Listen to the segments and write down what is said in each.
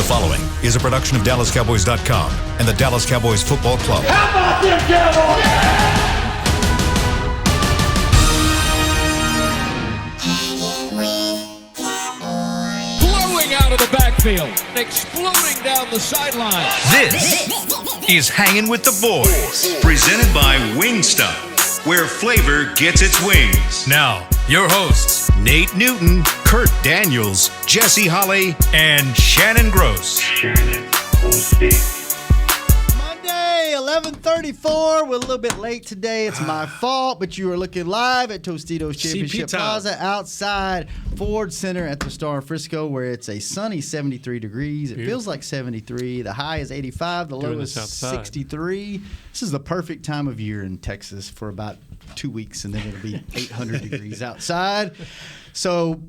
following is a production of DallasCowboys.com and the Dallas Cowboys Football Club. How about them Cowboys? Blowing out of the backfield, exploding down the sideline. This is Hangin' with the Boys, presented by Wingstop, where flavor gets its wings. Now, your hosts, Nate Newton, Kurt Daniels, Jesse Holley, and Shannon Gross. Monday, 11:34. We're a little bit late today. It's my fault, but you are looking live at Tostitos Championship Plaza outside Ford Center at the Star Frisco, where it's a sunny 73 degrees. It feels like 73. The high is 85. The low is 63. This is the perfect time of year in Texas for about 2 weeks, and then it'll be 800 degrees outside. So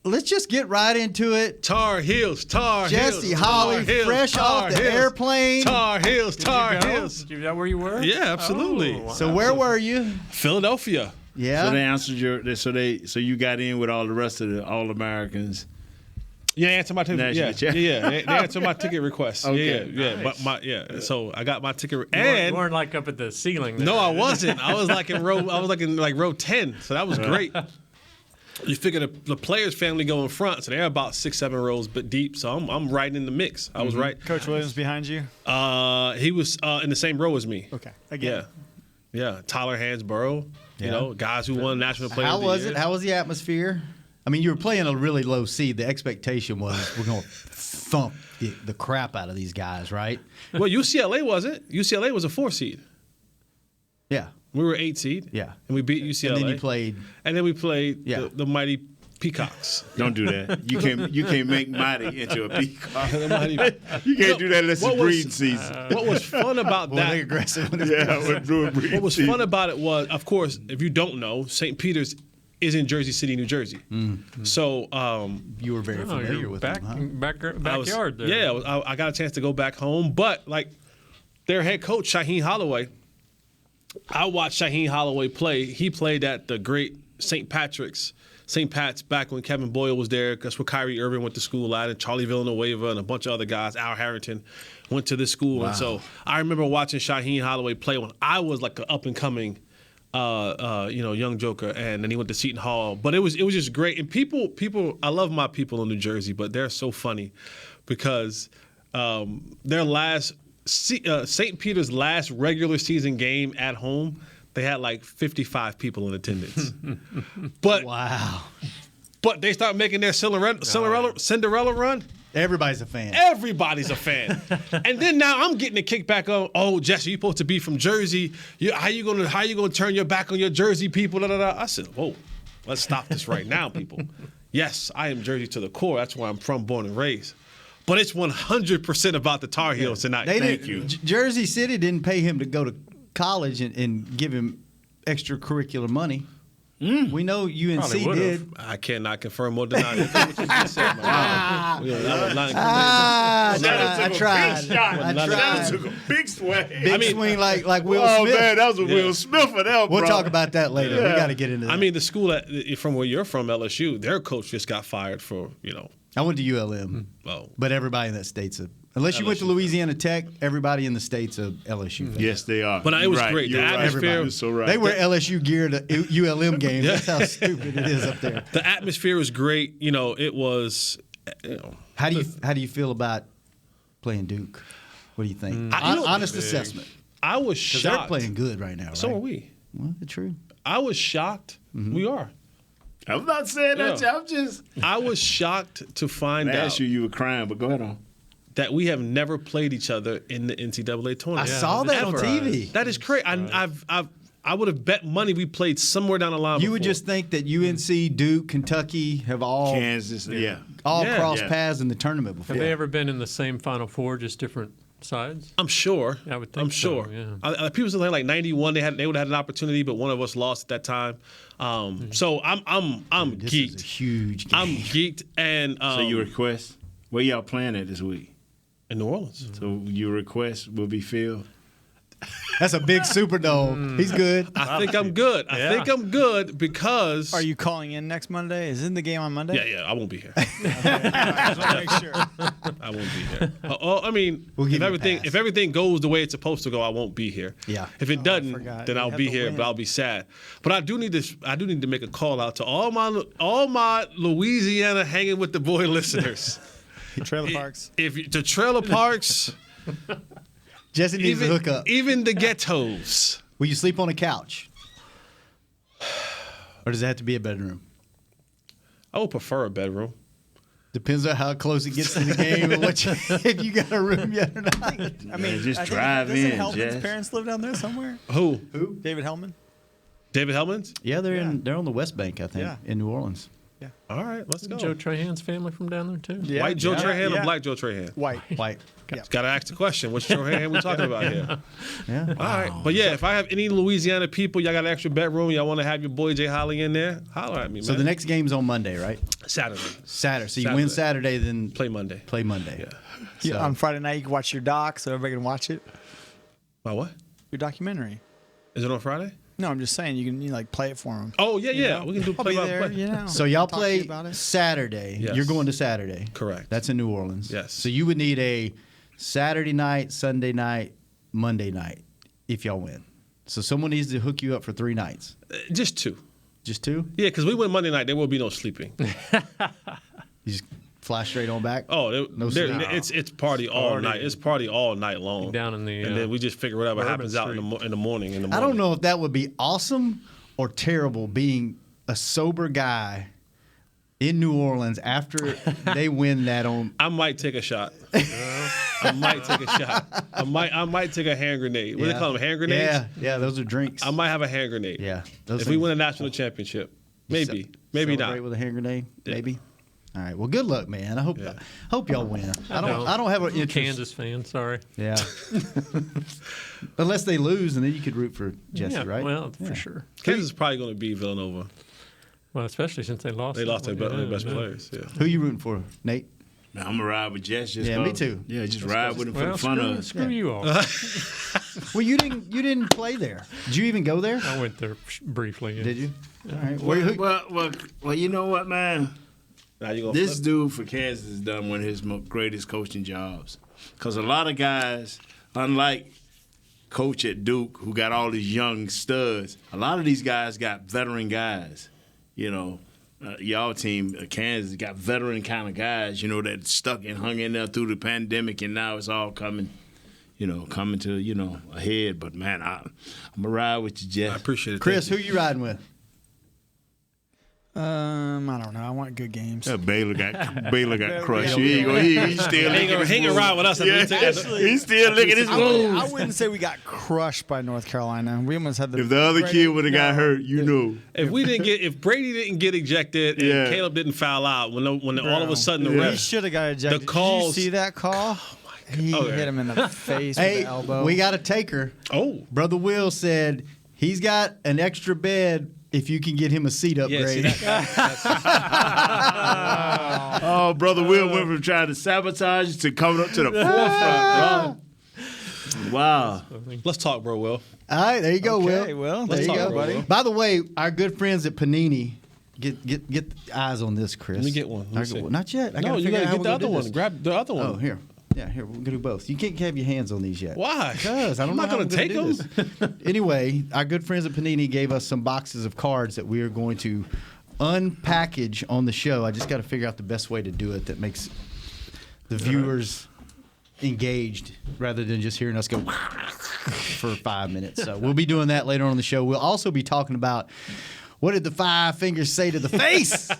let's just get right into it. Tar Heels, Tar Heels. Jesse Holley, fresh off the airplane. Tar Heels, Tar Heels. Is that where you were? Yeah, absolutely. Oh, wow. So where were you? Philadelphia. Yeah. So they answered so you got in with all the rest of the All-Americans. Yeah, answer my ticket. Yeah. They answered my ticket request. Okay. Yeah. Nice. But so I got my ticket, You weren't like up at the ceiling there. no, I wasn't. I was like in row 10. So that was great. You figure the players' family go in front, so they're about 6-7 rows but deep. So I'm right in the mix. I was right. Coach Williams behind you? He was in the same row as me. Okay. Again. Yeah. Tyler Hansborough. You know, guys who won National Player How of the was Year. it? How was the atmosphere? I mean, you were playing a really low seed. The expectation was we're going to thump the crap out of these guys, right? Well, UCLA wasn't. UCLA was a 4 seed. Yeah. We were 8 seed. Yeah. And we beat UCLA. And then you played. And then we played Yeah. the mighty Peacocks. Don't do that. You can't make Mighty into a peacock. The mighty- You can't do that unless it's breeding season. What was fun about Boy, they that? aggressive. We're doing breeding What was season. fun about it was, of course, if you don't know, St. Peter's is in Jersey City, New Jersey. So You were very familiar you're with back, them, huh? backyard there. Yeah, I got a chance to go back home, but like their head coach Shaheen Holloway, I watched Shaheen Holloway play. He played at the great St. Pat's back when Kevin Boyle was there. That's where Kyrie Irving went to school at, and Charlie Villanueva and a bunch of other guys. Al Harrington went to this school, and so I remember watching Shaheen Holloway play when I was like an up and coming. Young joker, and then he went to Seton Hall. But it was just great. And people, I love my people in New Jersey, but they're so funny because their St. Peter's last regular season game at home, they had like 55 people in attendance. But Wow. but they start making their Cinderella run. Everybody's a fan. Everybody's a fan. And then now I'm getting a kickback on, oh, Jesse, you're supposed to be from Jersey. How you gonna turn your back on your Jersey people? Da, da, da. I said, whoa, let's stop this right now, people. Yes, I am Jersey to the core. That's where I'm from, born and raised. But it's 100% about the Tar Heels tonight. Thank you. Jersey City didn't pay him to go to college and give him extracurricular money. We know UNC did. I cannot confirm or deny it. What you just said, man. I tried. That took a big swing. Big swing like Will Smith. Oh, man, that was a Will Smith for them, We'll bro. talk about that later. We got to get into that. I mean, the school from where you're from, LSU, their coach just got fired for, I went to ULM, but everybody in that state's unless you went to Louisiana Tech, everybody in the state's a LSU fan. Yes, they are. But it was great. The atmosphere You're so right. They wear LSU gear to ULM games. That's how stupid it is up there. The atmosphere was great. It was. How do you feel about playing Duke? What do you think? Honest assessment. I was Because shocked. they're playing good right now, right? So are we. Well, that's true. I was shocked. We are. I'm not saying that. Yeah. I'm just. I was shocked to find I out asked you were crying, but go ahead on. that we have never played each other in the NCAA tournament. I saw that on TV. That is crazy. I would have bet money we played somewhere down the line. You would before. just think that UNC, Duke, Kentucky have all Kansas, crossed paths in the tournament before. Have they ever been in the same Final Four, just different sides? I'm sure. I would think I'm so, sure. yeah. People say like 91, they would have had an opportunity, but one of us lost at that time. So I'm This geeked. is a huge game. I'm geeked, and So your request, where y'all playing at this week? in New Orleans. So your request will be filled. That's a big Superdome. He's good. I think I'm good. I think I'm good because. Are you calling in next Monday? Is in the game on Monday? Yeah, I won't be here. I just want to make sure. I won't be here. I mean, We'll give you a pass. if everything goes the way it's supposed to go, I won't be here. Yeah. If it doesn't, forgot. then You I'll have be to here, win. but I'll be sad. But I do need to make a call out to all my Louisiana Hanging with the Boy listeners. Trailer parks. If the trailer parks, Jesse needs to hook up. even the ghettos. Will you sleep on a couch? Or does it have to be a bedroom? I would prefer a bedroom. Depends on how close it gets to the game and if you got a room yet or not. I mean, just I think- drive doesn't in, Hellman's Jess. parents live down there somewhere? Who? David Hellman? David Hellman's? Yeah, they're on the West Bank, I think, Yeah. in New Orleans. All right, let's go. Joe Trahan's family from down there too. Yeah. White Joe Trahan yeah. or black Joe Trahan? White. White. Got to ask the question. Which Joe Trahan we talking about here? Yeah. All right. But yeah, if I have any Louisiana people, y'all got an extra bedroom, y'all want to have your boy Jay Holly in there, holler at me, So man. the next game's on Monday, right? Saturday. Saturday. So you win Saturday, then Play Monday. play Monday. Yeah. Yeah, on Friday night, you can watch your doc so everybody can watch it. My what? Your documentary. Is it on Friday? No, I'm just saying you can like play it for them. Oh, yeah. We can do I'll play be by there, play. you know. So y'all Talk to you play about it. Saturday. Yes. You're going to Saturday. Correct. That's in New Orleans. Yes. So you would need a Saturday night, Sunday night, Monday night if y'all win. So someone needs to hook you up for 3 nights. Just 2. Just 2? Yeah, because we win Monday night, there will be no sleeping. You just fly straight on back? Oh, No sleep. it's party all night. It's party all night long. Down in the, and then we just figure whatever Bourbon happens out in the morning. I don't know if that would be awesome or terrible being a sober guy in New Orleans after they win that on. I might take a shot. I might take a shot. I might take a hand grenade. What do they call them? Hand grenades? Yeah, those are drinks. I might have a hand grenade. Yeah. If we win a national championship. Maybe Celebrate not. with a hand grenade, Yeah. maybe. All right. Well, good luck, man. I hope y'all win. I don't have an interest. Kansas fan, sorry. Yeah. Unless they lose, and then you could root for Jesse, Yeah, right? well, for sure. Kansas is probably going to beat Villanova. Well, especially since they lost. They that lost their one. best players. Yeah. Who you rooting for, Nate? Man, I'm gonna ride with Jess. Just Yeah, me too. Yeah, just ride with him for Well, the fun of it. screw you all. Well, you didn't play there. Did you even go there? I went there briefly. Yeah. Did you? All right. Well, you know what, man? Now you gonna This flip? dude for Kansas has done one of his greatest coaching jobs. Because a lot of guys, unlike Coach at Duke, who got all these young studs, a lot of these guys got veteran guys. You know, y'all team, Kansas, got veteran kind of guys, you know, that stuck and hung in there through the pandemic, and now it's all coming to, a head. But, man, I'm going to ride with you, Jeff. I appreciate it. Chris, Thank who you riding with? I don't know. I want good games. Yeah, Baylor got crushed. He's still Hang around with us. He's still licking his wounds. I wouldn't say we got crushed by North Carolina. We almost had the. If the other kid would have got hurt, you know. If Brady didn't get ejected and Yeah. Caleb didn't foul out, when all of a sudden the he refs, should have got ejected. the calls- Did you see that call? He hit him in the face with Hey, the elbow. we got a taker. Brother Will said he's got an extra bed if you can get him a seat upgrade. Oh, Brother Will went from trying to sabotage to coming up to the forefront, bro. Wow. let's talk, bro. Will All right, there you go, Okay, Will. Will. There you talk, go, bro, Will. By the way, our good friends at Panini, get eyes on this, Chris. Let me get one. Let me see. Not yet. I no, gotta you figure out gotta how get we're the gonna other do one. this. Grab the other one. Oh, here. Yeah, here, we're going to do both. You can't have your hands on these yet. Why? Because I don't I'm know not how gonna we're take do them. this. Anyway, our good friends at Panini gave us some boxes of cards that we are going to unpackage on the show. I just got to figure out the best way to do it that makes the viewers engaged rather than just hearing us go for 5 minutes. So we'll be doing that later on in the show. We'll also be talking about what did the 5 fingers say to the face?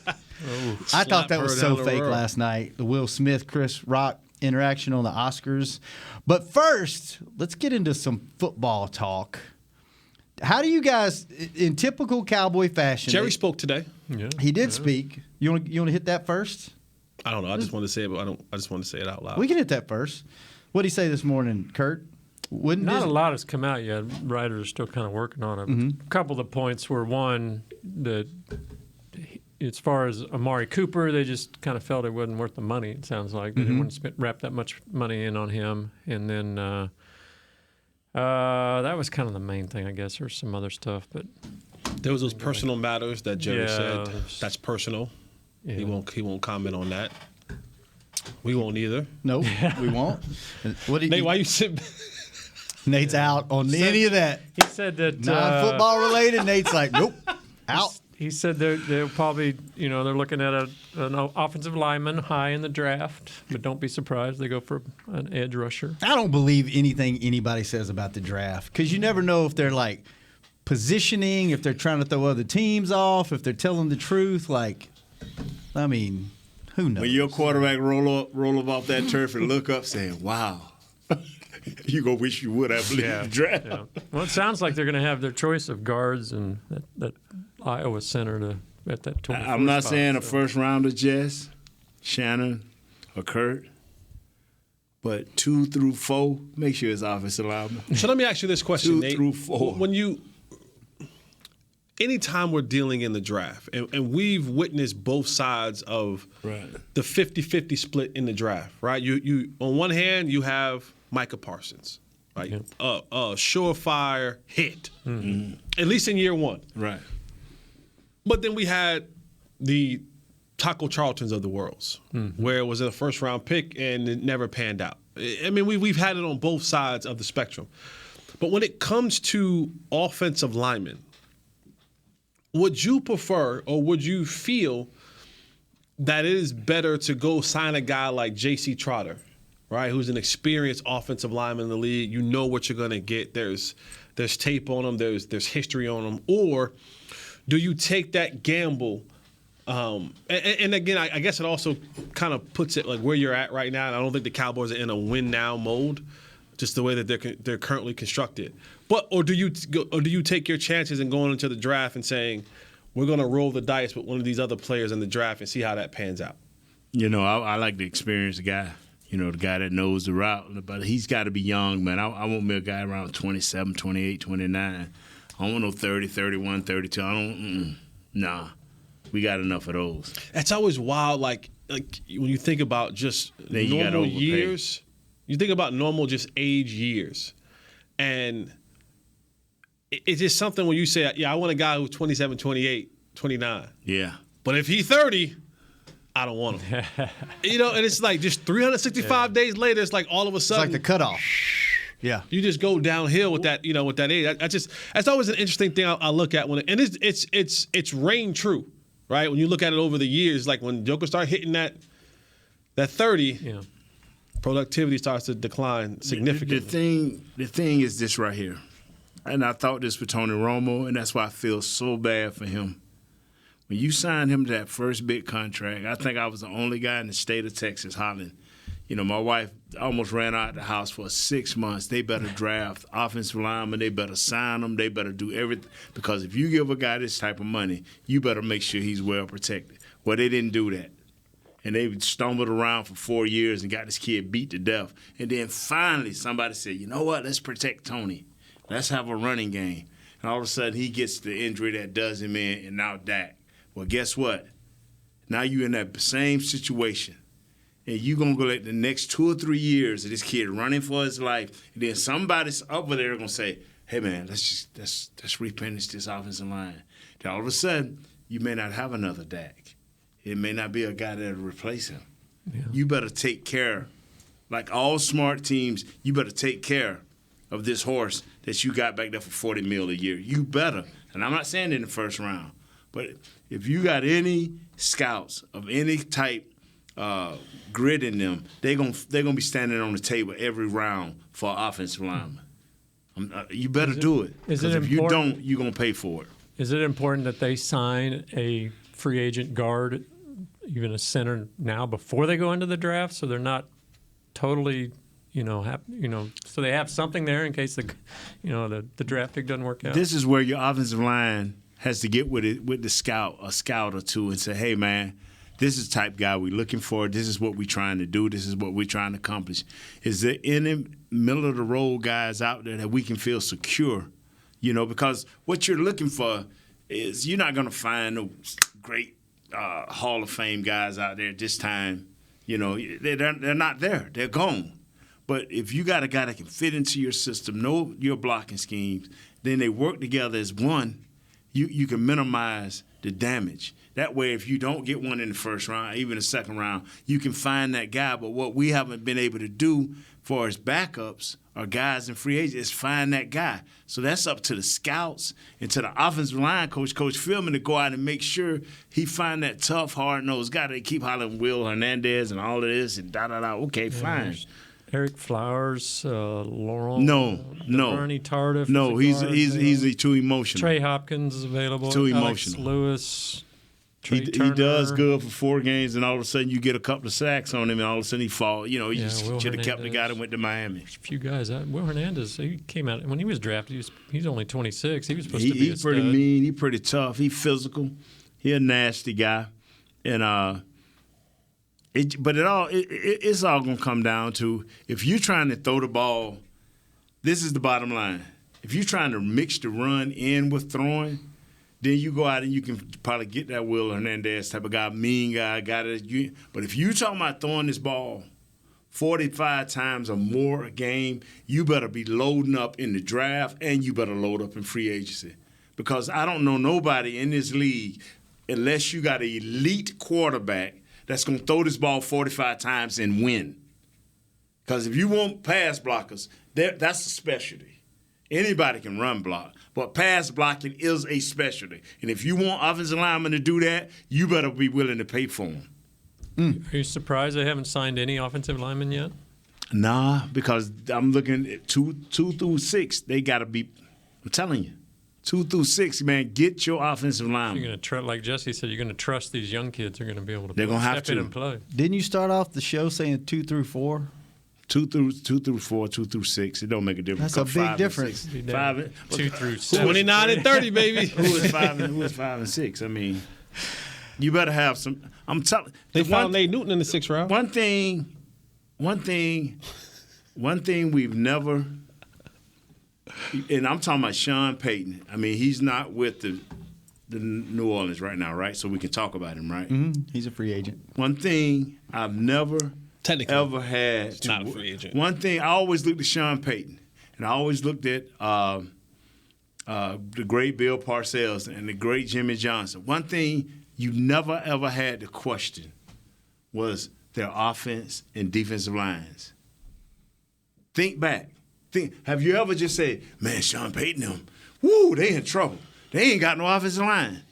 I thought that was her so down the fake road. last night. The Will Smith, Chris Rock interaction on the Oscars. But first, let's get into some football talk. How do you guys, in typical Cowboy fashion? Jerry spoke today. Yeah. He did speak. You want to hit that first? I don't know. I just want to say it, but I just want to say it out loud. We can hit that first. What did he say this morning, Kurt? Not a lot has come out yet. Writers are still kind of working on it. A couple of the points were, one, that as far as Amari Cooper, they just kind of felt it wasn't worth the money, it sounds like. They didn't want to wrap that much money in on him. And then That was kind of the main thing, I guess. There's some other stuff, but There was those personal matters that Jerry said. Yeah. That's personal. yeah. He won't comment on that. We won't either. Nope, we won't. What do Nate, you, why you sit? Nate's out on any of that. He said that Non-football related. Nate's like, nope, out. He said they'll probably, they're looking at an offensive lineman high in the draft, but don't be surprised they go for an edge rusher. I don't believe anything anybody says about the draft because you never know if they're like positioning, if they're trying to throw other teams off, if they're telling the truth. Like, I mean, who knows? When your quarterback roll up off that turf and look up saying, wow, you gonna wish you would have believed the draft. Yeah. Well, it sounds like they're going to have their choice of guards and that Iowa center at that 24 I'm not spot, saying so. a first rounder, Jess, Shannon, or Kurt, but 2 through 4, make sure it's offensive lineman. So let me ask you this question, 2 Nate. through 4. Anytime we're dealing in the draft, and we've witnessed both sides of the 50-50 split in the draft, right? You on one hand, you have Micah Parsons, right? Yeah. A surefire hit, at least in year one. Right. But then we had the Taco Charltons of the world, where it was a first-round pick and it never panned out. I mean, we've had it on both sides of the spectrum. But when it comes to offensive linemen, would you prefer or would you feel that it is better to go sign a guy like J.C. Trotter, right, who's an experienced offensive lineman in the league? You know what you're going to get. There's tape on him. There's history on him. Or do you take that gamble? And again, I guess it also kind of puts it like where you're at right now. And I don't think the Cowboys are in a win-now mode, just the way that they're currently constructed. Or do you take your chances in going into the draft and saying we're going to roll the dice with one of these other players in the draft and see how that pans out? I like the experienced guy. The guy that knows the route. But he's got to be young, man. I want me a guy around 27, 28, 29. I don't want no 30, 31, 32. I don't. Nah. We got enough of those. That's always wild. Like when you think about just Then you normal gotta overpay. years, you think about normal just age years, and it's just something when you say, yeah, I want a guy who's 27, 28, 29. Yeah. But if he's 30, I don't want him. And it's like just 365 days later, it's like all of a It's sudden. like the cutoff. Yeah. You just go downhill with that, with that age. That's always an interesting thing I look at and it's reigned true, right? When you look at it over the years, like when Joker started hitting that 30, productivity starts to decline significantly. The thing is this right here, and I thought this with Tony Romo, and that's why I feel so bad for him. When you signed him to that first big contract, I think I was the only guy in the state of Texas hollering. My wife almost ran out of the house for 6 months. They better draft offensive linemen. They better sign them. They better do everything. Because if you give a guy this type of money, you better make sure he's well protected. Well, they didn't do that. And they stumbled around for 4 years and got this kid beat to death. And then finally somebody said, you know what, let's protect Tony. Let's have a running game. And all of a sudden he gets the injury that does him in, and now Dak. Well, guess what? Now you're in that same situation. And you're going to go let the next 2 or 3 years of this kid running for his life. And then somebody's over there going to say, hey, man, let's replenish this offensive line. Then all of a sudden, you may not have another Dak. It may not be a guy that'll replace him. Yeah. You better take care, like all smart teams, you better take care of this horse that you got back there for $40 million a year. You better. And I'm not saying in the first round. But if you got any scouts of any type grit in them, they're gonna be standing on the table every round for an offensive lineman. You better do it. Because if you don't, you're gonna pay for it. Is it important that they sign a free agent guard, even a center now before they go into the draft, so they're not totally, so they have something there in case the draft pick doesn't work out? This is where your offensive line has to get with a scout or two, and say, hey, man, this is the type of guy we're looking for. This is what we're trying to do. This is what we're trying to accomplish. Is there any middle-of-the-road guys out there that we can feel secure? Because what you're looking for is you're not going to find no great Hall of Fame guys out there at this time. They're not there. They're gone. But if you got a guy that can fit into your system, know your blocking schemes, then they work together as one, you can minimize the damage. That way, if you don't get one in the first round, even the second round, you can find that guy. But what we haven't been able to do for as backups or guys in free agents is find that guy. So that's up to the scouts and to the offensive line coach, Coach Philman, to go out and make sure he find that tough, hard-nosed guy. They keep hollering Will Hernandez and all of this and da-da-da. Okay, fine. Eric Flowers, Laurent. No. Bernie Tardif. No, he's too emotional. Trey Hopkins is available. Too Alex emotional. Lewis. He does good for 4 games, and all of a sudden you get a couple of sacks on him, and all of a sudden he falls. You know, he should have kept the guy that went to Miami. There's a few guys. Will Hernandez, he came out when he was drafted. He's only 26. He was supposed to be a stud. He's pretty mean. He's pretty tough. He's physical. He's a nasty guy, and it's all gonna come down to if you're trying to throw the ball. This is the bottom line. If you're trying to mix the run in with throwing, then you go out and you can probably get that Will Hernandez type of guy, mean guy, but if you're talking about throwing this ball 45 times or more a game, you better be loading up in the draft and you better load up in free agency. Because I don't know nobody in this league, unless you got an elite quarterback that's going to throw this ball 45 times and win. Because if you want pass blockers, that's a specialty. Anybody can run block, but pass blocking is a specialty. And if you want offensive linemen to do that, you better be willing to pay for them. Are you surprised they haven't signed any offensive linemen yet? Nah, because I'm looking at 2 through 6. They got to be, I'm telling you, 2 through 6, man, get your offensive linemen. You're going to like Jesse said, you're going to trust these young kids are going to be able to They're gonna have step in to. and play. Didn't you start off the show saying 2 through 4? 2 through 4, 2 through 6. It don't make a difference. That's a big difference. 2 through 7. 29 and 30, baby. Who is 5 and 6? I mean, you better have some. I'm telling. They found Nate Newton in the 6th round. One thing we've never. And I'm talking about Sean Payton. I mean, he's not with the New Orleans right now, right? So we can talk about him, right? Mm-hmm. He's a free agent. One thing I've never ever had. He's not a free agent. One thing I always looked at Sean Payton, and I always looked at the great Bill Parcells and the great Jimmy Johnson. One thing you never ever had to question was their offense and defensive lines. Think back. Have you ever just said, man, Sean Payton, them, woo, they in trouble. They ain't got no offensive line.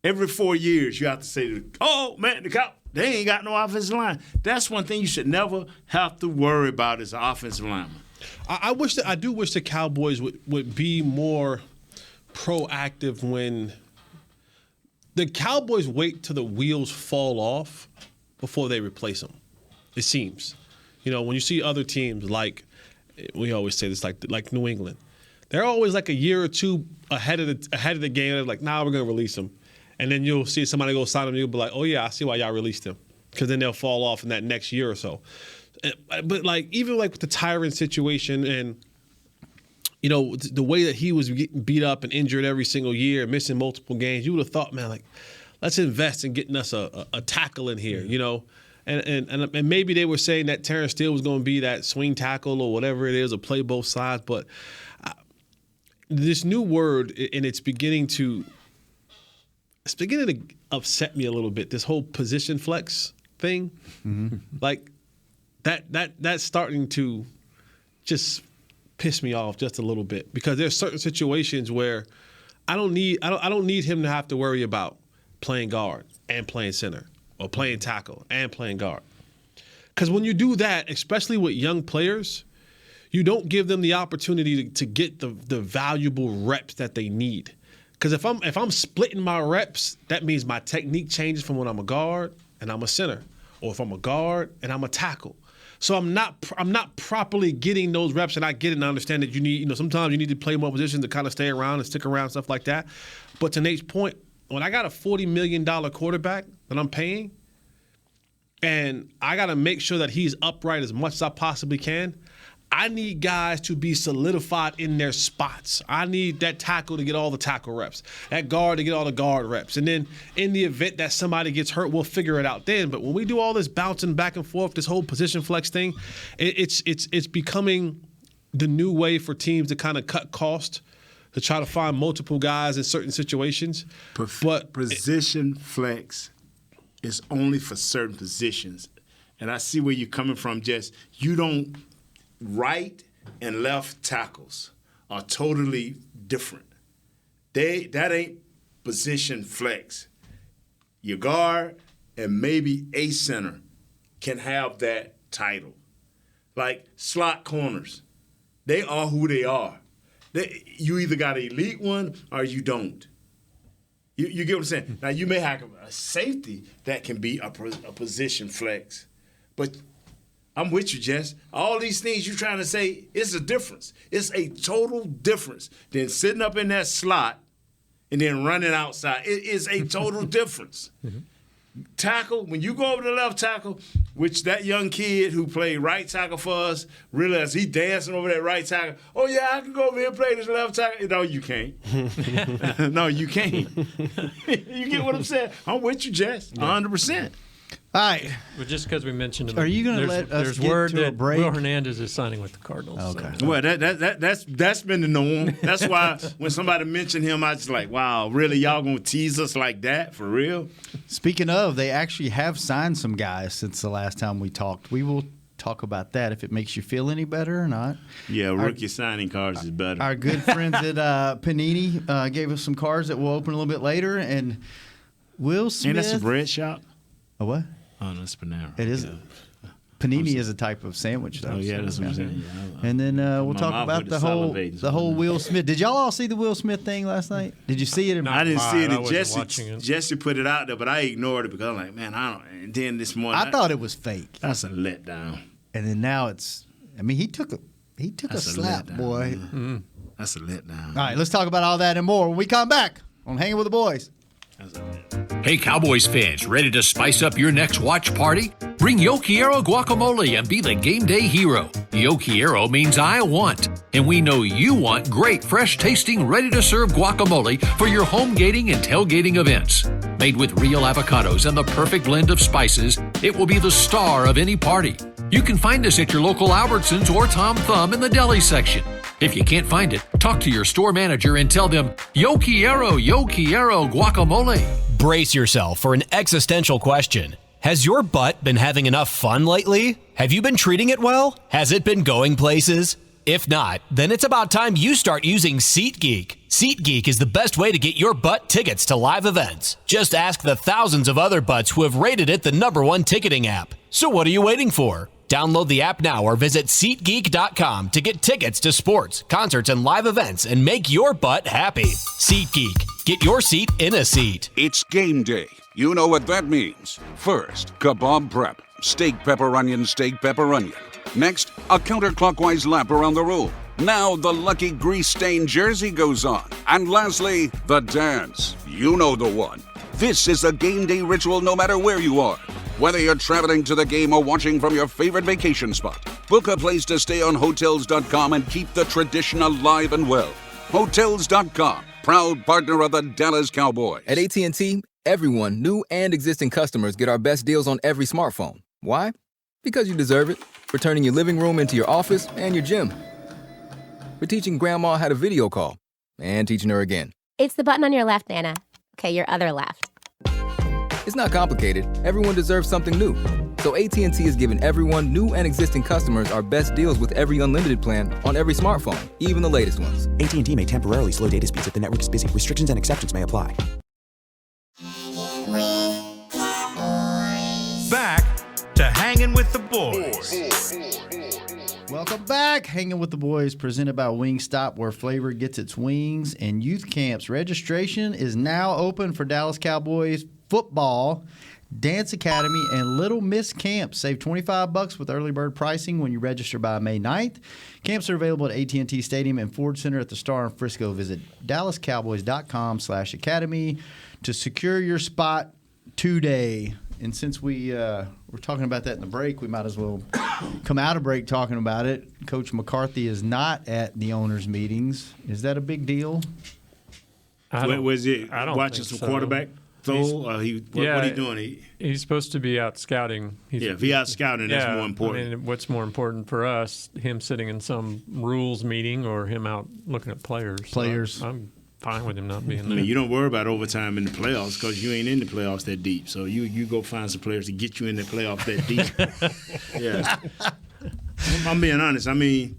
Every 4 years, you have to say, oh, man, they ain't got no offensive line. That's one thing you should never have to worry about as an offensive lineman. I do wish the Cowboys would be more proactive when the Cowboys wait till the wheels fall off before they replace them. It seems. You know, when you see other teams like, we always say this, like New England, they're always like a year or two ahead of the game. They're like, nah, we're gonna release them, and then you'll see somebody go sign them. You'll be like, oh yeah, I see why y'all released them, because then they'll fall off in that next year or so. But like even like with the Tyron situation, and you know the way that he was getting beat up and injured every single year, missing multiple games, you would have thought, man, like let's invest in getting us a tackle in here, you know. And maybe they were saying that Terrence Steele was going to be that swing tackle or whatever it is, or play both sides. But this new word, and it's beginning to upset me a little bit. This whole position flex thing, like that's starting to just piss me off just a little bit, because there's certain situations where I don't need him to have to worry about playing guard and playing center, or playing tackle and playing guard. Because when you do that, especially with young players, you don't give them the opportunity to get the valuable reps that they need. Because if I'm splitting my reps, that means my technique changes from when I'm a guard and I'm a center, or if I'm a guard and I'm a tackle. So I'm not properly getting those reps, and I get it and I understand that you need, you know, sometimes you need to play more positions to kind of stay around and stick around, stuff like that. But to Nate's point, when I got a $40 million quarterback that I'm paying, and I got to make sure that he's upright as much as I possibly can, I need guys to be solidified in their spots. I need that tackle to get all the tackle reps, that guard to get all the guard reps. And then in the event that somebody gets hurt, we'll figure it out then. But when we do all this bouncing back and forth, this whole position flex thing, it's becoming the new way for teams to kind of cut cost, to try to find multiple guys in certain situations. But position flex is only for certain positions. And I see where you're coming from, Jess. You don't – right and left tackles are totally different. That ain't position flex. Your guard and maybe a center can have that title. Like slot corners, they are who they are. You either got an elite one or you don't. You get what I'm saying? Now, you may have a safety that can be a position flex, but I'm with you, Jess. All these things you're trying to say, it's a difference. It's a total difference than sitting up in that slot and then running outside. It is a total difference. Tackle, when you go over the left tackle, which that young kid who played right tackle for us realized he dancing over that right tackle. Oh, yeah, I can go over here and play this left tackle. No, you can't. No, you can't. You get what I'm saying? I'm with you, Jess, 100%. All right. But just because we mentioned him, Are you going to let us there's get word to a that break? Will Hernandez is signing with the Cardinals. Okay. So. Well, that's been the norm. That's why when somebody mentioned him, I was like, wow, really, y'all gonna tease us like that for real? Speaking of, they actually have signed some guys since the last time we talked. We will talk about that if it makes you feel any better or not. Yeah, rookie signing cards is better. Our good friends at Panini gave us some cards that we'll open a little bit later. And Will Smith. Ain't that a bread shop? A what? Oh, that's Panera. It is. Yeah. Panini is a type of sandwich, though. Oh, yeah, that's what I'm saying. Yeah, And then we'll my talk mouth about with the the whole salivating. Will Smith. Did y'all all see the Will Smith thing last night? Did you see it? I didn't see it. I And wasn't watching it. Jesse put it out there, but I ignored it because I'm like, man, I don't. And then this morning, I thought it was fake. that's a letdown. And then now it's. I mean, he took a That's a slap, letdown, boy. man. That's a letdown. All right, let's talk about all that and more when we come back on Hanging with the Boys. That's a letdown. Hey, Cowboys fans, ready to spice up your next watch party? Bring Yo Quiero guacamole and be the game day hero. Yo Quiero means I want, and we know you want great, fresh-tasting, ready-to-serve guacamole for your home gating and tailgating events. Made with real avocados and the perfect blend of spices, it will be the star of any party. You can find us at your local Albertsons or Tom Thumb in the deli section. If you can't find it, talk to your store manager and tell them, Yo Quiero guacamole. Brace yourself for an existential question. Has your butt been having enough fun lately? Have you been treating it well? Has it been going places? If not, then it's about time you start using SeatGeek. SeatGeek is the best way to get your butt tickets to live events. Just ask the thousands of other butts who have rated it the #1 ticketing app. So what are you waiting for? Download the app now or visit SeatGeek.com to get tickets to sports, concerts, and live events and make your butt happy. SeatGeek. Get your seat in a seat. It's game day. You know what that means. First, kebab prep. Steak, pepper, onion, steak, pepper, onion. Next, a counterclockwise lap around the room. Now the lucky grease-stained jersey goes on. And lastly, the dance. You know the one. This is a game day ritual no matter where you are. Whether you're traveling to the game or watching from your favorite vacation spot, book a place to stay on Hotels.com and keep the tradition alive and well. Hotels.com, proud partner of the Dallas Cowboys. At AT&T, everyone, new and existing customers, get our best deals on every smartphone. Why? Because you deserve it. For turning your living room into your office and your gym. For teaching grandma how to video call and teaching her again. It's the button on your left, Nana. Okay, your other left. It's not complicated. Everyone deserves something new. So AT&T is giving everyone, new and existing customers, our best deals with every unlimited plan on every smartphone, even the latest ones. AT&T may temporarily slow data speeds if the network is busy. Restrictions and exceptions may apply. Back to Hanging with the Boys. Welcome back. Hanging with the Boys, presented by Wingstop, where flavor gets its wings. And youth camps registration is now open for Dallas Cowboys football, Dance Academy, and Little Miss camps. Save $25 with early bird pricing when you register by May 9th. Camps are available at AT&T Stadium and Ford Center at the Star in Frisco. Visit DallasCowboys.com/academy to secure your spot today. And since we were talking about that in the break, we might as well come out of break talking about it. Coach McCarthy is not at the owners' meetings. Is that a big deal? Was it I don't watching think some so. quarterback throw? What he doing? He's supposed to be out scouting. If he out scouting, that's more important. I mean, what's more important for us, him sitting in some rules meeting or him out looking at players? So I'm fine with him not being there. I mean, you don't worry about overtime in the playoffs because you ain't in the playoffs that deep. So you go find some players to get you in the playoffs that deep. Yeah, I'm being honest. I mean,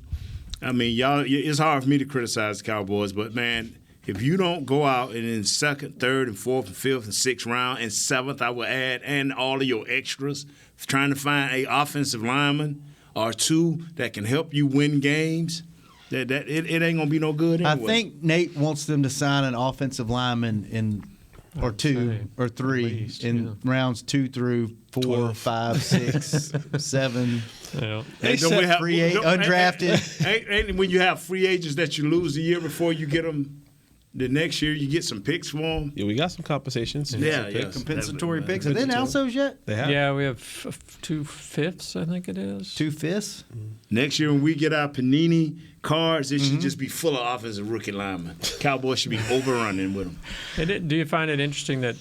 y'all. It's hard for me to criticize the Cowboys, but man, if you don't go out and in second, third, and fourth, and fifth, and sixth round, and seventh, I will add, and all of your extras, trying to find a offensive lineman or two that can help you win games. It ain't gonna be no good anyway. I think Nate wants them to sign an offensive lineman or two or three in rounds 2 through 4, 12. 5, 6, 7. Yeah. Undrafted. Ain't when you have free agents that you lose the year before you get them. The next year you get some picks for them. Yeah, we got some compensations. Compensatory picks. Have they announced those yet? They have. Yeah, we have 2 fifths, I think it is. 2 fifths? Next year when we get our Panini cards, it should just be full of offensive rookie linemen. Cowboys should be overrunning with them. Do you find it interesting that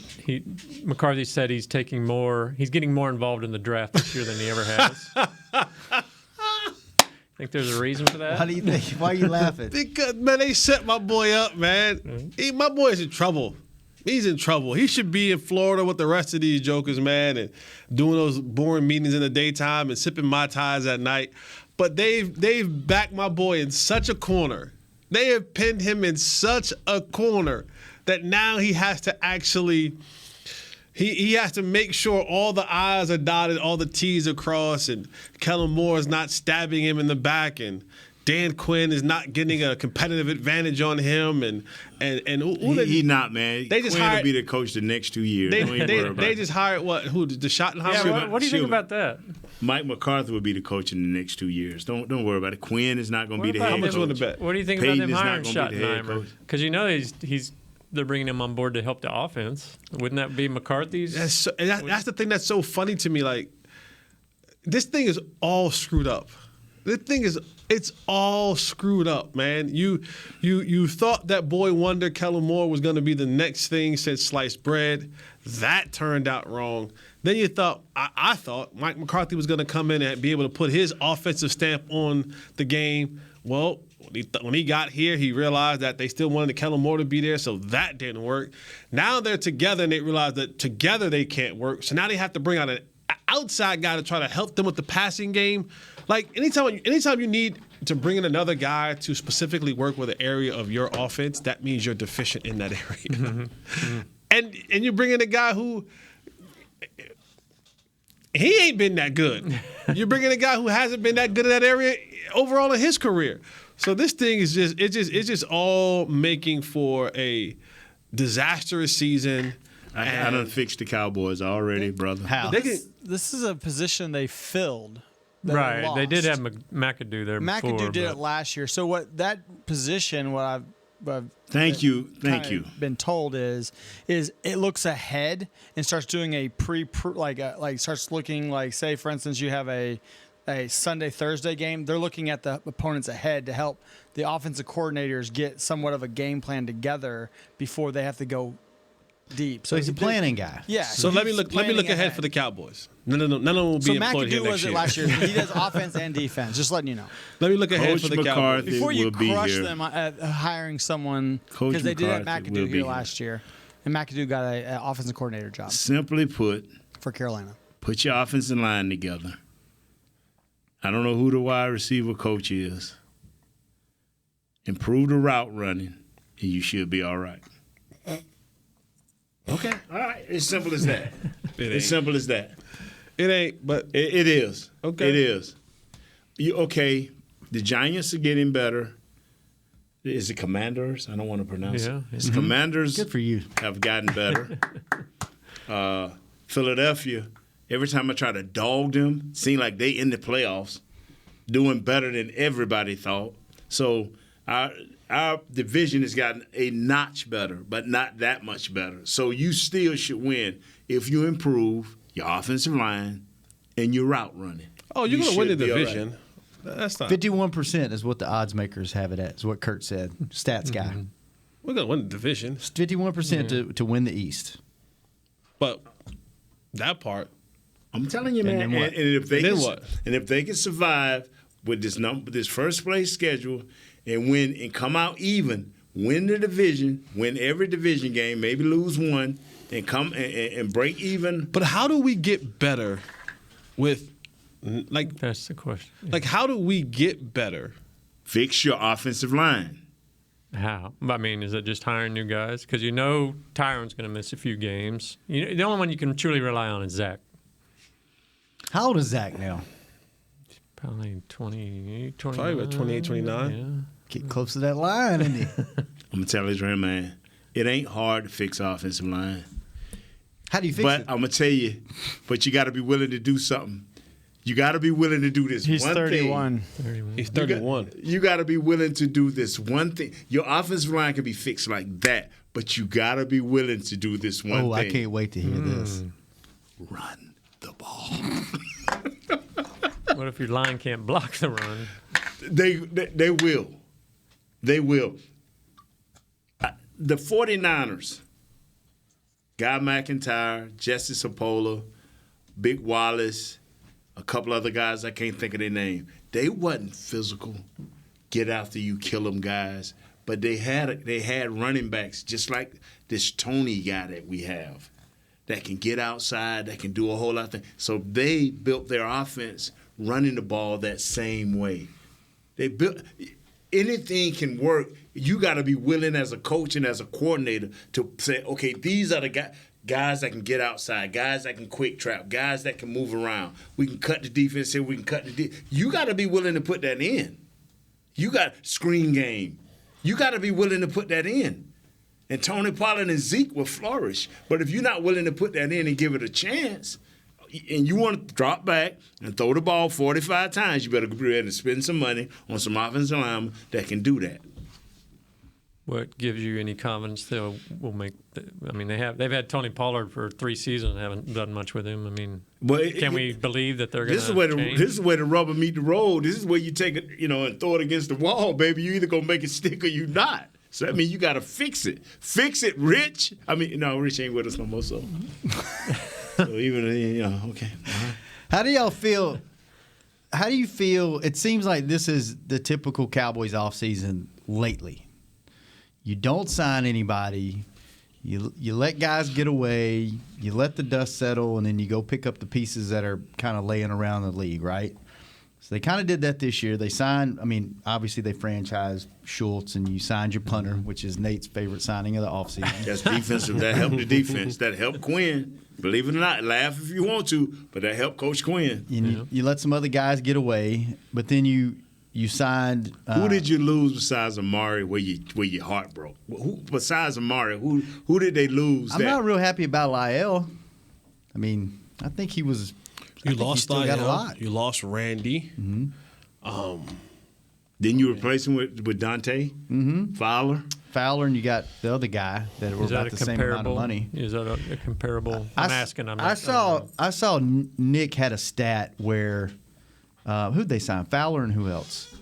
McCarthy said he's getting more involved in the draft this year than he ever has? Think there's a reason for that? How do you think? Why are you laughing? Because, man, they set my boy up, man. My boy's in trouble. He's in trouble. He should be in Florida with the rest of these jokers, man, and doing those boring meetings in the daytime and sipping Mai Tais at night. But they've backed my boy in such a corner. They have pinned him in such a corner that now he has to actually he has to make sure all the I's are dotted, all the T's are crossed, and Kellen Moore is not stabbing him in the back, and Dan Quinn is not getting a competitive advantage on him, and he not, man. They just Quinn hired, will be the coach the next 2 years. They just hired the Schottenheimer? Yeah, what do you think about that? Mike McCarthy will be the coach in the next 2 years. Don't worry about it. Quinn is not going to be the head coach. What do you think Payton about them hiring is not gonna be the head Schottenheimer? coach. Because they're bringing him on board to help the offense. Wouldn't that be McCarthy's? That's the thing that's so funny to me. Like, this thing is all screwed up. It's all screwed up, man. You thought that boy wonder Kellen Moore was going to be the next thing since sliced bread. That turned out wrong. Then you thought, I thought Mike McCarthy was going to come in and be able to put his offensive stamp on the game. Well, when he got here, he realized that they still wanted Kellen Moore to be there, so that didn't work. Now they're together, and they realize that together they can't work. So now they have to bring out an outside guy to try to help them with the passing game. Like, anytime you need to bring in another guy to specifically work with an area of your offense, that means you're deficient in that area. And you bring in a guy who he ain't been that good. You're bringing a guy who hasn't been that good in that area overall in his career. So this thing is just all making for a disastrous season. I done fixed the Cowboys already, brother. How? This is a position they filled. Right. They did have McAdoo there before. McAdoo did it last year. So what that position, what I've Thank you. been told is it looks ahead and starts doing a starts looking like, say for instance you have a Sunday Thursday game. They're looking at the opponents ahead to help the offensive coordinators get somewhat of a game plan together before they have to go deep. So he's a planning guy. Yeah. So let me look ahead for the Cowboys. None of them will be employed here next year. So McAdoo was it last year. He does offense and defense. Just letting you know. Let me look ahead for the Cowboys. Before you crush them at hiring someone, because they did have McAdoo here last year, and McAdoo got an offensive coordinator job. Simply put, for Carolina, put your offensive line together. I don't know who the wide receiver coach is. Improve the route running, and you should be all right. Okay. All right. It's simple as that. It's simple as that. It ain't, but it is. Okay. It is. The Giants are getting better. Is it Commanders? I don't want to pronounce it. It's Commanders. Good for you. Have gotten better. Philadelphia, every time I try to dog them, seem like they in the playoffs, doing better than everybody thought. So our division has gotten a notch better, but not that much better. So you still should win. if you improve your offensive line and your route running. Oh, you're going to win the should be all right. division. That's not. 51% is what the odds makers have it at. Is what Kurt said. Stats guy. We're going to win the division. 51% to win the East. But that part. I'm telling you, man. then what? And if they can survive with this first place schedule and win and come out even, win the division, win every division game, maybe lose one, and come and break even. But how do we get better with that's the question. Like, how do we get better? Fix your offensive line. How? I mean, is it just hiring new guys? Because Tyron's going to miss a few games. The only one you can truly rely on is Zach. How old is Zach now? Probably 28, 29. Probably about 28, 29. Yeah. Get close to that line, isn't he? I'm going to tell you, man, it ain't hard to fix offensive line. How do you fix it? But I'm going to tell you, you got to be willing to do something. You got to be willing to do this He's one 31. thing. He's 31. You got to be willing to do this one thing. Your offensive line can be fixed like that, but you got to be willing to do this one thing. I can't wait to hear this. Run the ball. What if your line can't block the run? They will. They will. The 49ers, Guy McIntyre, Jesse Sapola, Big Wallace, a couple other guys I can't think of their name. They wasn't physical, get after you, kill them guys, but they had running backs just like this Tony guy that we have that can get outside, that can do a whole lot of things. So they built their offense running the ball that same way. They built anything can work. You got to be willing as a coach and as a coordinator to say, okay, these are the guys that can get outside, guys that can quick trap, guys that can move around. We can cut the defense here, we can cut the defense. You got to be willing to put that in. You got screen game. You got to be willing to put that in. And Tony Pollard and Zeke will flourish. But if you're not willing to put that in and give it a chance, and you want to drop back and throw the ball 45 times, you better be ready to spend some money on some offensive linemen that can do that. What gives you any confidence they'll make? They've had Tony Pollard for 3 seasons and haven't done much with him. I mean, can we believe that they're going to change? This is where the rubber meet the road. This is where you take it, and throw it against the wall, baby. You either gonna make it stick or you not. So that means you got to fix it. Fix it, Rich. No, Rich ain't with us no more. So even okay. How do y'all feel? How do you feel? It seems like this is the typical Cowboys offseason lately. You don't sign anybody. You let guys get away. You let the dust settle, and then you go pick up the pieces that are kind of laying around the league, right? So they kind of did that this year. They signed, obviously they franchised Schultz, and you signed your punter, which is Nate's favorite signing of the offseason. That's defensive. That helped the defense. That helped Quinn. Believe it or not, laugh if you want to, but that helped Coach Quinn. And you let some other guys get away, but then you signed. Who did you lose besides Amari where your heart broke? Who besides Amari? Who did they lose? I'm not real happy about Lyle. I think he was. You lost Lyle. Got a lot. You lost Randy. Mm-hmm. Then you replace him with Dante Fowler, and you got the other guy that were about the same amount of money. Is that a comparable? I saw Nick had a stat where who'd they sign? Fowler and who else?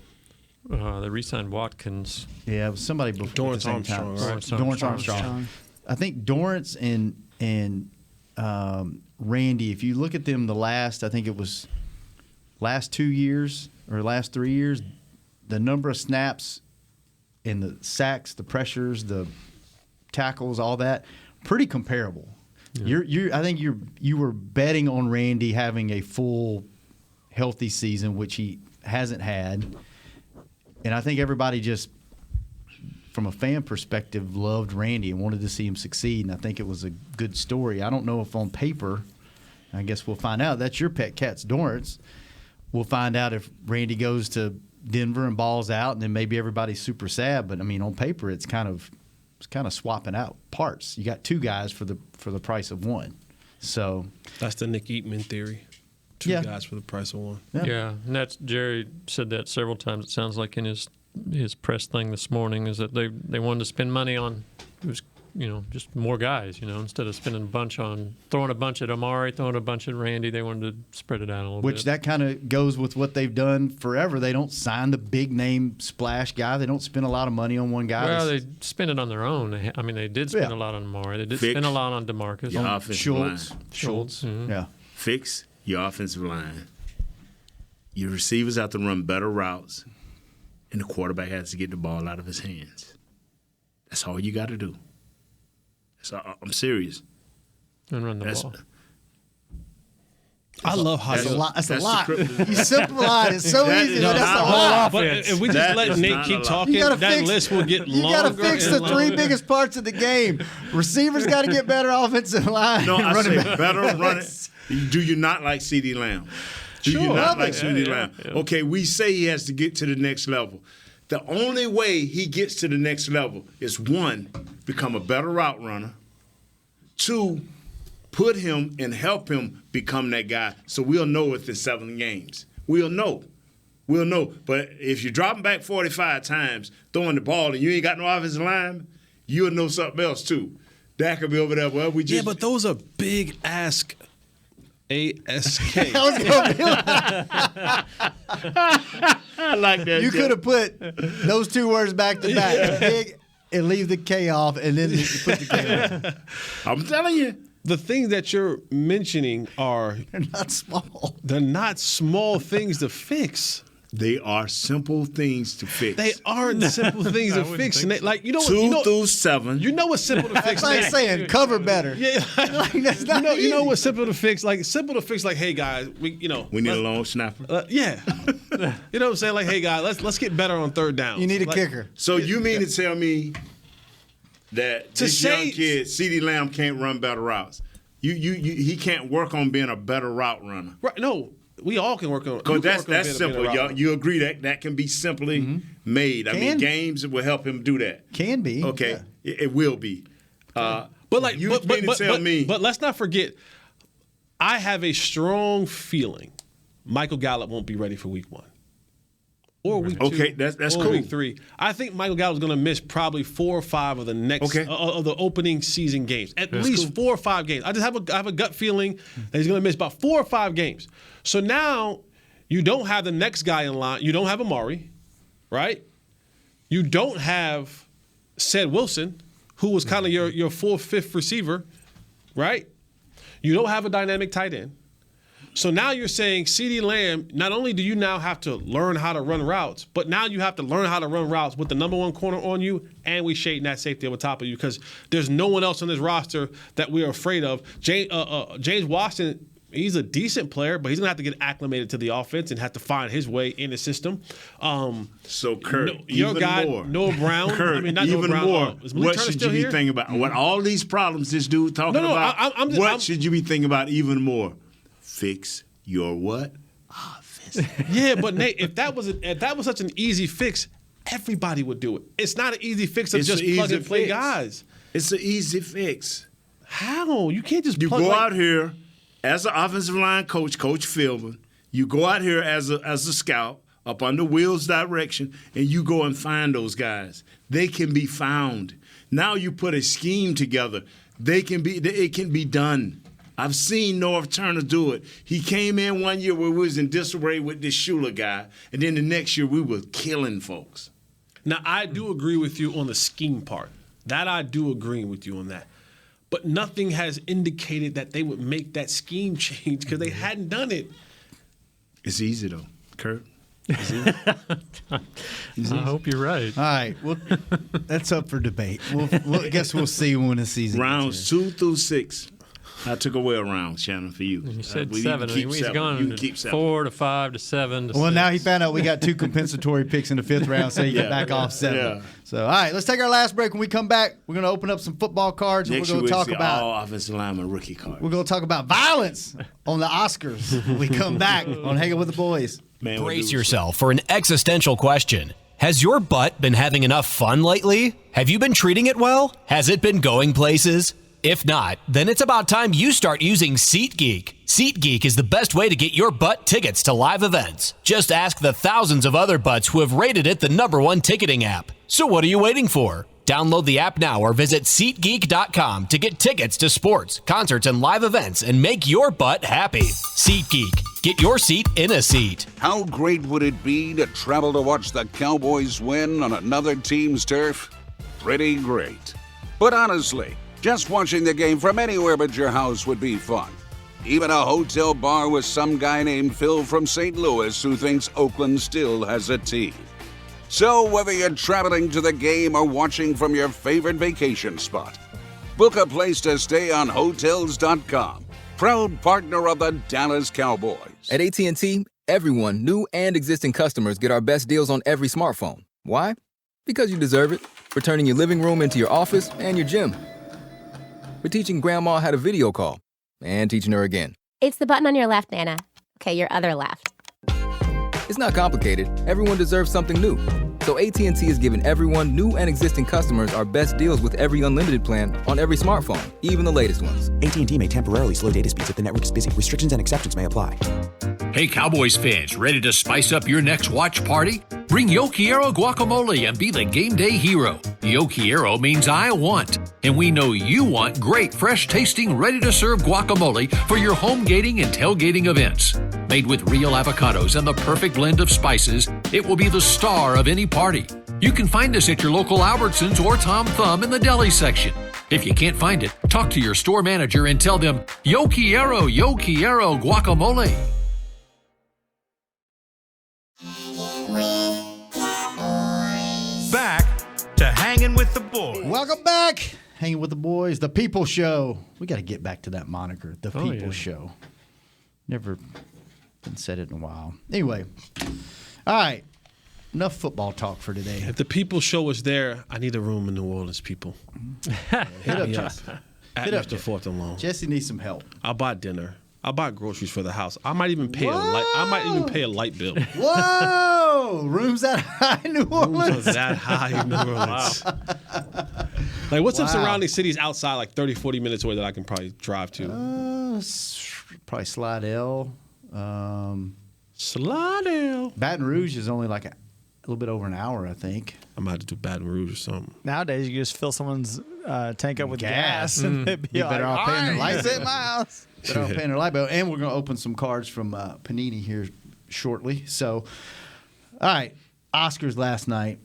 They re-signed Watkins. Yeah, it was somebody before. Dorrance Armstrong. Dorrance Armstrong. I think Dorrance and Randy, if you look at them I think it was last 2 years or last 3 years, the number of snaps and the sacks, the pressures, the tackles, all that, pretty comparable. Yeah. I think you were betting on Randy having a full healthy season, which he hasn't had. And I think everybody just, from a fan perspective, loved Randy and wanted to see him succeed, and I think it was a good story. I don't know if on paper, I guess we'll find out. That's your pet cat's Dorrance. We'll find out if Randy goes to Denver and balls out, and then maybe everybody's super sad. But on paper, it's kind of swapping out parts. You got 2 guys for the price of 1. So that's the Nick Eatman theory. 2 guys for the price of 1. Yeah, and that's Jerry said that several times. It sounds like in his press thing this morning is that they wanted to spend money on. It was just more guys. Instead of throwing a bunch at Amari, throwing a bunch at Randy, they wanted to spread it out a little bit. Which that kind of goes with what they've done forever. They don't sign the big name splash guy. They don't spend a lot of money on one guy. Well, they spend it on their own. They did spend a lot on Amari. They did spend a lot on DeMarcus. Your offensive line. Schultz. Mm-hmm. Yeah. Fix your offensive line. Your receivers have to run better routes, and the quarterback has to get the ball out of his hands. That's all you got to do. I'm serious. And run the ball. I love how that's a lot. You simplified it so easy, but that's a lot. But if we just let Nate keep talking, that list will get longer. You got to fix the three biggest parts of the game. Receivers got to get better offensive line. No, I say better running. Do you not like CeeDee Lamb? Do you not like CeeDee Lamb? Yeah. Okay, we say he has to get to the next level. The only way he gets to the next level is, 1, become a better route runner. 2, put him and help him become that guy so we'll know within 7 games. We'll know. But if you're dropping back 45 times, throwing the ball, and you ain't got no offensive line, you'll know something else too. That could be over there. Well, yeah, but those are big ask. ASK. I was gonna be I like that. You could have put those 2 words back to back, big, and leave the K off, and then you put the K on. I'm telling you. The things that you're mentioning they're not small. They're not small things to fix. They are simple things to fix. They aren't simple things to fix. And 2 through 7. You know what's simple to fix? That's like saying cover better. Yeah, that's not easy. You know what's simple to fix? Like, hey guys, we need a long snapper. Yeah, you know what I'm saying? Like, hey guys, let's get better on third down. You need a kicker. So you mean to tell me that this young kid, CeeDee Lamb, can't run better routes? He can't work on being a better route runner. Right? No. We all can work on it. Because that's simple. You agree that can be simply made. I mean, games will help him do that. Can be. Okay. Yeah. It will be. But let's not forget, I have a strong feeling Michael Gallup won't be ready for week 1. Or week 2. Okay, that's or cool. Week 3. I think Michael Gallup's going to miss probably 4 or 5 of the next of the opening season games. At least 4 or 5 games. I have a gut feeling that he's going to miss about 4 or 5 games. So now you don't have the next guy in line. You don't have Amari, right? You don't have Ced Wilson, who was kind of your 4th, 5th receiver, right? You don't have a dynamic tight end. So now you're saying CeeDee Lamb, not only do you now have to learn how to run routes, but now you have to learn how to run routes with the number 1 corner on you, and we shading that safety over top of you because there's no one else on this roster that we're afraid of. James Washington, he's a decent player, but he's going to have to get acclimated to the offense and have to find his way in the system. So, Kurt, your guy, more. Noah Brown. Kurt, not even Noah Brown. more. What Turner should you be thinking about? What all these problems this dude talking about? What should you be thinking about even more? Fix your what? Offense. Yeah, but Nate, if that was such an easy fix, everybody would do it. It's not an easy fix of just plug and play guys. It's an easy fix. How? You can't just plug out here as an offensive line coach, Coach Philbin. You go out here as a scout up under Will's direction, and you go and find those guys. They can be found. Now you put a scheme together. It can be done. I've seen North Turner do it. He came in one year where we was in disarray with this Shula guy, and then the next year we were killing folks. Now, I do agree with you on the scheme part. That I do agree with you on that. But nothing has indicated that they would make that scheme change because they hadn't done it. It's easy, though, Kurt. I hope you're right. All right. Well, that's up for debate. I guess we'll see when the season Rounds 2 through 6. I took away a round, Shannon, for you. You said 7. He's gone 4 to 5 to 7 to 6. Well, now he found out we got 2 compensatory picks in the 5th round, so he can back off 7. Yeah. So, all right, let's take our last break. When we come back, we're going to open up some football cards. And we're going to talk about all offensive lineman rookie cards. We're going to talk about violence on the Oscars when we come back on Hanging with the Boys. Brace yourself for an existential question. Has your butt been having enough fun lately? Have you been treating it well? Has it been going places? If not, then it's about time you start using SeatGeek. SeatGeek is the best way to get your butt tickets to live events. Just ask the thousands of other butts who have rated it the #1 ticketing app. So what are you waiting for? Download the app now or visit SeatGeek.com to get tickets to sports, concerts, and live events and make your butt happy. SeatGeek. Get your seat in a seat. How great would it be to travel to watch the Cowboys win on another team's turf? Pretty great. But honestly, just watching the game from anywhere but your house would be fun. Even a hotel bar with some guy named Phil from St. Louis who thinks Oakland still has a team. So whether you're traveling to the game or watching from your favorite vacation spot, book a place to stay on Hotels.com, proud partner of the Dallas Cowboys. At AT&T, everyone, new and existing customers, get our best deals on every smartphone. Why? Because you deserve it. For turning your living room into your office and your gym. For teaching grandma how to video call and teaching her again. It's the button on your left, Nana. Okay, your other left. It's not complicated. Everyone deserves something new. So AT&T is giving everyone, new and existing customers, our best deals with every unlimited plan on every smartphone, even the latest ones. AT&T may temporarily slow data speeds if the network is busy. Restrictions and exceptions may apply. Hey, Cowboys fans, ready to spice up your next watch party? Bring Yo Quiero guacamole and be the game day hero. Yo Quiero means I want, and we know you want great, fresh-tasting, ready-to-serve guacamole for your home gating and tailgating events. Made with real avocados and the perfect blend of spices, it will be the star of any party. You can find us at your local Albertsons or Tom Thumb in the deli section. If you can't find it, talk to your store manager and tell them, Yo Quiero guacamole. Back to Hanging with the Boys. Welcome back. Hanging with the Boys, the People Show. We got to get back to that moniker, the People Show. Never been said it in a while. Anyway, all right. Enough football talk for today. If the People Show was there, I need a room in New Orleans, people. Hit up Jesse. At Mr. Fourth and Long. Jesse needs some help. I'll buy dinner. I'll buy groceries for the house. I might even pay a light bill. Whoa! Rooms that high in New Orleans. Rooms that high in New Orleans. Like, what's some surrounding cities outside, like 30, 40 minutes away that I can probably drive to? Probably Slidell. Slidell. Baton Rouge is only like a little bit over an hour, I think. I might have to do Baton Rouge or something. Nowadays, you just fill someone's tank up with gas and they'd be better off paying their light bill. at my house. Better off paying their light bill. And we're going to open some cards from Panini here shortly. So, all right, Oscars last night.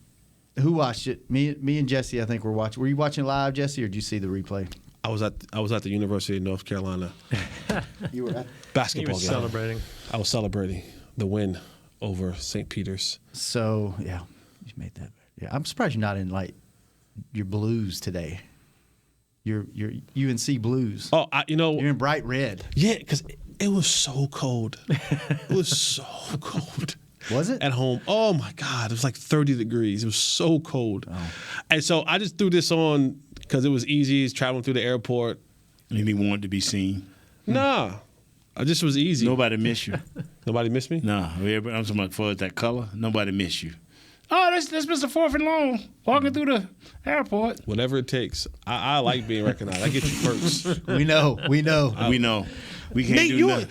Who watched it? Me and Jesse, I think, were watching. Were you watching live, Jesse, or did you see the replay? I was at the University of North Carolina. You were at basketball game. Celebrating. I was celebrating the win over St. Peter's. So, yeah, you made that. Yeah, I'm surprised you're not in, like, your blues today. Your UNC blues. Oh, you're in bright red. Yeah, because it was so cold. It was so cold. Was it? At home. Oh, my God. It was like 30 degrees. It was so cold. Oh. And so I just threw this on because it was easy. It's traveling through the airport. And he wanted to be seen. Nah. I just was easy. Nobody missed you. Nobody missed me? Nah. I'm talking about for that color. Nobody missed you. Oh, that's Mr. Fourth and Long walking through the airport. Whatever it takes. I like being recognized. I get you perks. We know. We know. We can't Nate, do nothing.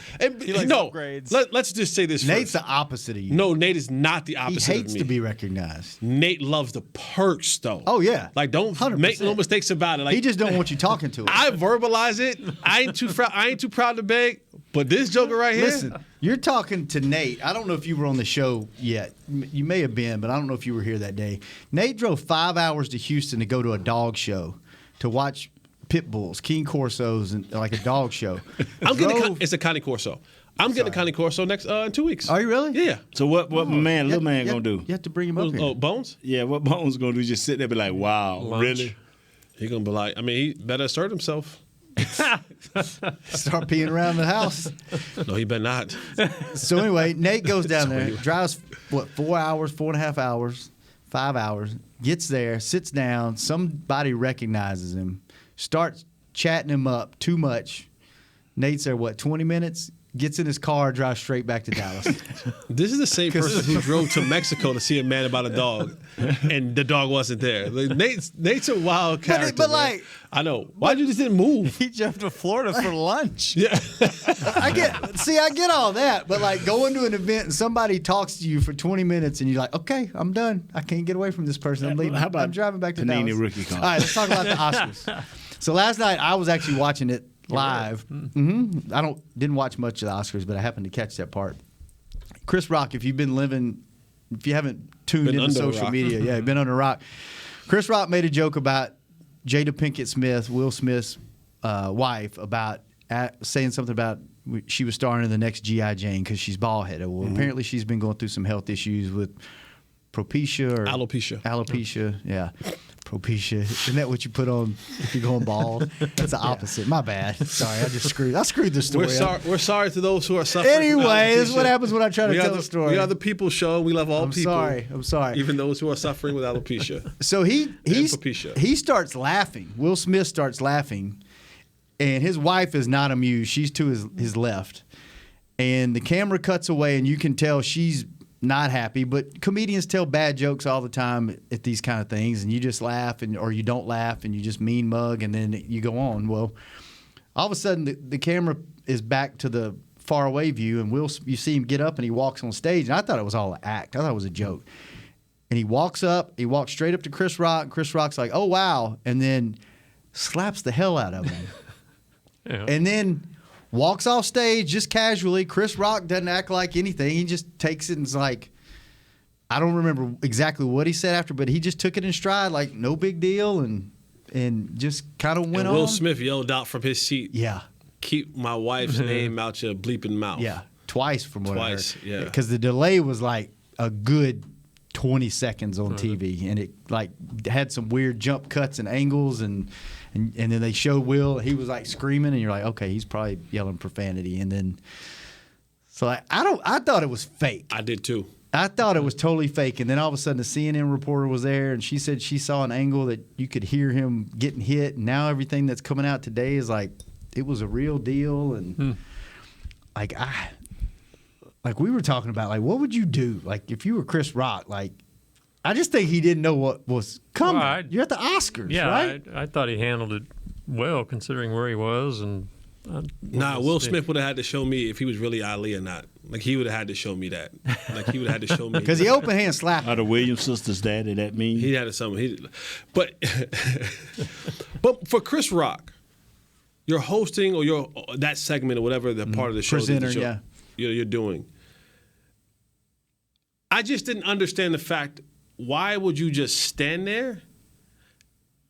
Let's just say this Nate's first. the opposite of you. No, Nate is not the opposite He hates of me. to be recognized. Nate loves the perks, though. Oh, yeah. Like, don't 100%. make no mistakes about it. Like, He just don't want you talking to him. I verbalize it. I ain't too proud to beg. But this joker right here. Listen, you're talking to Nate. I don't know if you were on the show yet. You may have been, but I don't know if you were here that day. Nate drove 5 hours to Houston to go to a dog show to watch pit bulls, King Corsos, and like a dog show. It's a Connie Corso. I'm getting a Connie Corso next in 2 weeks. Are you really? Yeah. So what little man gonna do? You have to bring him up here. Oh, Bones? Yeah, what Bones gonna do? Just sit there and be like, wow, Lunch. really? He gonna be like, he better assert himself. Start peeing around the house. No, he better not. So anyway, Nate goes down there, drives 4 hours, 4.5 hours, 5 hours, gets there, sits down. Somebody recognizes him, starts chatting him up too much. Nate's there, 20 minutes? gets in his car, drives straight back to Dallas. This is the same person who drove to Mexico to see a man about a dog, and the dog wasn't there. Like, Nate's a wild character. But like, I know. Why'd you just didn't move? He jumped to Florida for lunch. Yeah. I get all that, but like going to an event and somebody talks to you for 20 minutes and you're like, okay, I'm done. I can't get away from this person. I'm leaving. How about I'm driving back to Panini Dallas. rookie card? All right, let's talk about the Oscars. So last night I was actually watching it live. Mm-hmm. I didn't watch much of the Oscars, but I happened to catch that part. Chris Rock, if you haven't tuned into social media, you've been on a rock. Chris Rock made a joke about Jada Pinkett Smith, Will Smith's wife, about saying something about she was starring in the next G.I. Jane because she's bald-headed. Well, apparently she's been going through some health issues with alopecia, yeah. Propecia. Isn't that what you put on if you're going bald? That's the opposite. My bad. Sorry, I screwed the story up. We're sorry to those who are suffering. Anyway, this is what happens when I try to tell the story. We are the people show. We love all people. I'm sorry. Even those who are suffering with alopecia. So he starts laughing. Will Smith starts laughing, and his wife is not amused. She's to his left. And the camera cuts away, and you can tell she's not happy, but comedians tell bad jokes all the time at these kind of things, and you just laugh, or you don't laugh, and you just mean mug, and then you go on. Well, all of a sudden, the camera is back to the far away view, and you see him get up, and he walks on stage, and I thought it was all an act. I thought it was a joke. And he walks straight up to Chris Rock, and Chris Rock's like, oh, wow, and then slaps the hell out of him. Yeah. And then walks off stage just casually. Chris Rock doesn't act like anything. He just takes it and is like, I don't remember exactly what he said after, but he just took it in stride, like no big deal, and just kind of went on. Will Smith yelled out from his seat, yeah, keep my wife's name out your bleeping mouth. Yeah, twice from what I heard. Yeah. Because the delay was like a good 20 seconds on TV, and it like had some weird jump cuts and angles, and then they showed Will. He was like screaming, and you're like, okay, he's probably yelling profanity. And then, so I thought it was fake. I did too. I thought it was totally fake. And then all of a sudden, the CNN reporter was there, and she said she saw an angle that you could hear him getting hit. And now everything that's coming out today is like it was a real deal. And like we were talking about, like, what would you do? Like, if you were Chris Rock, like, I just think he didn't know what was coming. Well, you're at the Oscars, right? I thought he handled it well, considering where he was. And Will Smith would have had to show me if he was really Ali or not. Like, he would have had to show me that. Like, he would have had to show me. Because he open hand slapped. Are the Williams sisters daddy that mean? He had something. But for Chris Rock, you're hosting or that segment or whatever the part of the show presenter, you're doing. I just didn't understand the fact. Why would you just stand there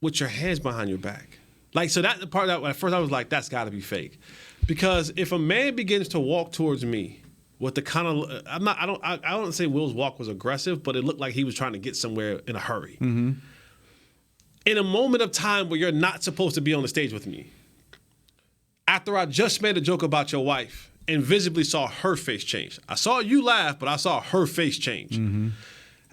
with your hands behind your back? Like, so that the part that at first I was like, that's got to be fake, because if a man begins to walk towards me with the kind of I don't say Will's walk was aggressive, but it looked like he was trying to get somewhere in a hurry. Mm-hmm. In a moment of time where you're not supposed to be on the stage with me, after I just made a joke about your wife and visibly saw her face change. I saw you laugh, but I saw her face change. Mm-hmm.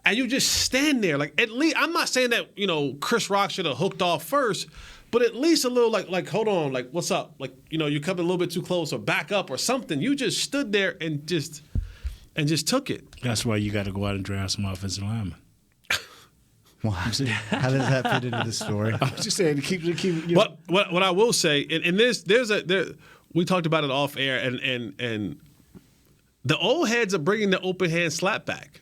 And you just stand there, like, at least, I'm not saying that, Chris Rock should have hooked off first, but at least a little, like, hold on, like, what's up? Like, you come a little bit too close or back up or something. You just stood there and just took it. That's why you got to go out and draft some offensive linemen. Wow. How does that fit into the story? I was just saying to keep. What I will say, and we talked about it off air, and the old heads are bringing the open hand slap back.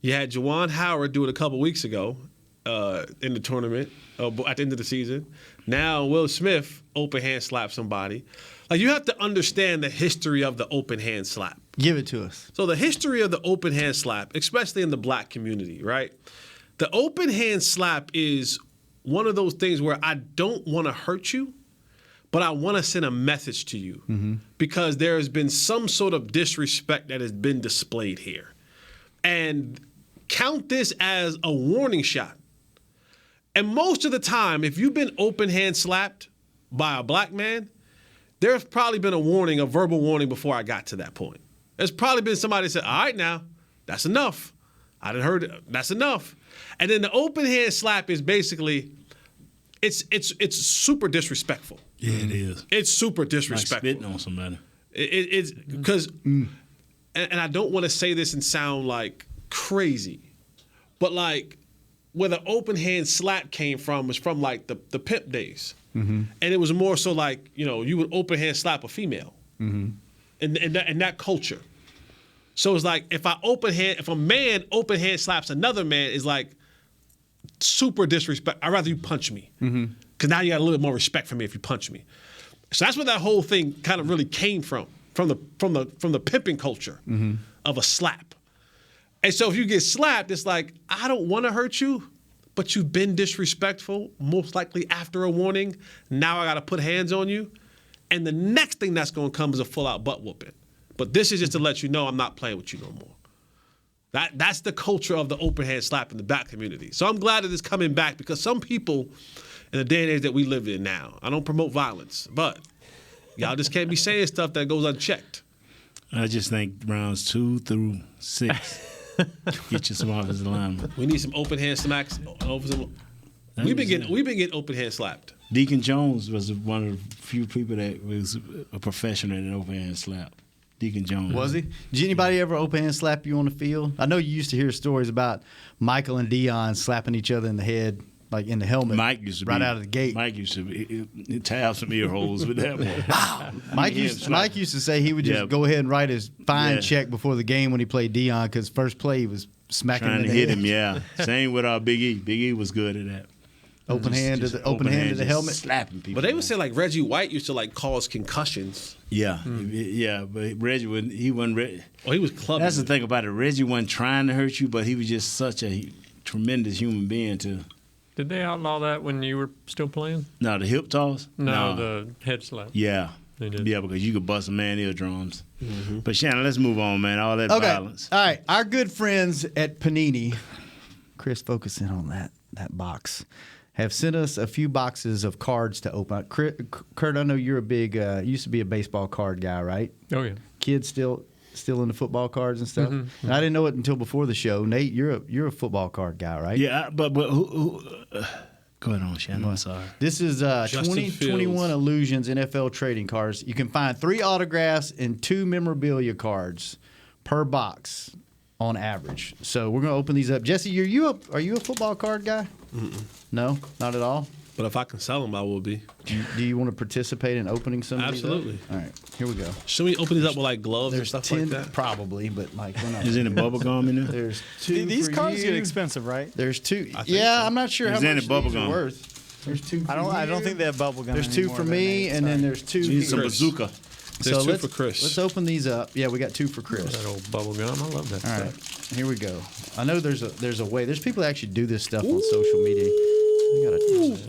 You had Juwan Howard do it a couple weeks ago in the tournament at the end of the season. Now Will Smith open hand slap somebody. Like, you have to understand the history of the open hand slap. Give it to us. So the history of the open hand slap, especially in the black community, right? The open hand slap is one of those things where I don't want to hurt you, but I want to send a message to you because there has been some sort of disrespect that has been displayed here. And count this as a warning shot. And most of the time, if you've been open hand slapped by a black man, there's probably been a verbal warning before I got to that point. There's probably been somebody that said, all right now, that's enough. I done heard it. That's enough. And then the open hand slap is basically, it's super disrespectful. Yeah, it is. It's super disrespectful. Like spitting on somebody. It's because, and I don't want to say this and sound like crazy, but like where the open hand slap came from was from like the pimp days, and it was more so like you would open hand slap a female, in that culture. So it's like if a man open hand slaps another man is like super disrespect. I'd rather you punch me because now you got a little bit more respect for me if you punch me. So that's where that whole thing kind of really came from the pimping culture of a slap. And so if you get slapped, it's like, I don't want to hurt you, but you've been disrespectful, most likely after a warning. Now I got to put hands on you. And the next thing that's going to come is a full-out butt whooping. But this is just to let you know I'm not playing with you no more. That's the culture of the open hand slap in the black community. So I'm glad that it's coming back because some people in the day and age that we live in now, I don't promote violence, but y'all just can't be saying stuff that goes unchecked. I just think rounds 2 through 6 get you some offensive linemen. We need some open hand smacks. We've been getting open hand slapped. Deacon Jones was one of the few people that was a professional in an open hand slap. Deacon Jones. Was he? Did anybody ever open hand slap you on the field? I know you used to hear stories about Michael and Dion slapping each other in the head, like in the helmet. Mike used to right out of the gate. Mike used to have some ear holes with that one. Mike used to say he would just go ahead and write his fine check before the game when he played Dion because first play he was smacking trying him to in the hit head. him. Yeah, same with our Big E. Big E was good at that. Open hand to the helmet, slapping people. But they would say like Reggie White used to like cause concussions. Yeah, yeah, but Reggie wasn't ready. Oh, he was clubbing. That's the thing about it. Reggie wasn't trying to hurt you, but he was just such a tremendous human being to. Did they outlaw that when you were still playing? No, the hip toss. No, the head slap. Yeah, they did. Yeah, because you could bust a man eardrums. But Shannon, let's move on, man. All that violence. All right, our good friends at Panini, Chris, focus in on that box, have sent us a few boxes of cards to open. Kurt, I know you're a big, used to be a baseball card guy, right? Oh, yeah. Kids still into football cards and stuff. And I didn't know it until before the show. Nate, you're a football card guy, right? Yeah, but who go ahead on, Shannon. I'm sorry. This is 2021 Illusions NFL trading cards. You can find 3 autographs and 2 memorabilia cards per box on average. So we're gonna open these up. Jesse, are you a football card guy? No, not at all. But if I can sell them, I will be. Do you want to participate in opening some? Absolutely. Of these up? All right, here we go. Should we open these up with like gloves There's and stuff 10, like that? Probably, but like we're not. Is any bubble gum in there? There's 2. These for cards you. get expensive, right? There's 2. Yeah, I'm not sure Is how there much any bubble these are gum? worth. There's 2. For I don't you. think they have bubble gum. There's 2 anymore for than me, Nate, and then sorry. there's 2 Need some here. bazooka. There's 2 let's, for Chris. Let's open these up. Yeah, we got 2 for Chris. That old bubble gum. I love that All stuff. right, here we go. I know there's a way. There's people that actually do this stuff on social media. I got a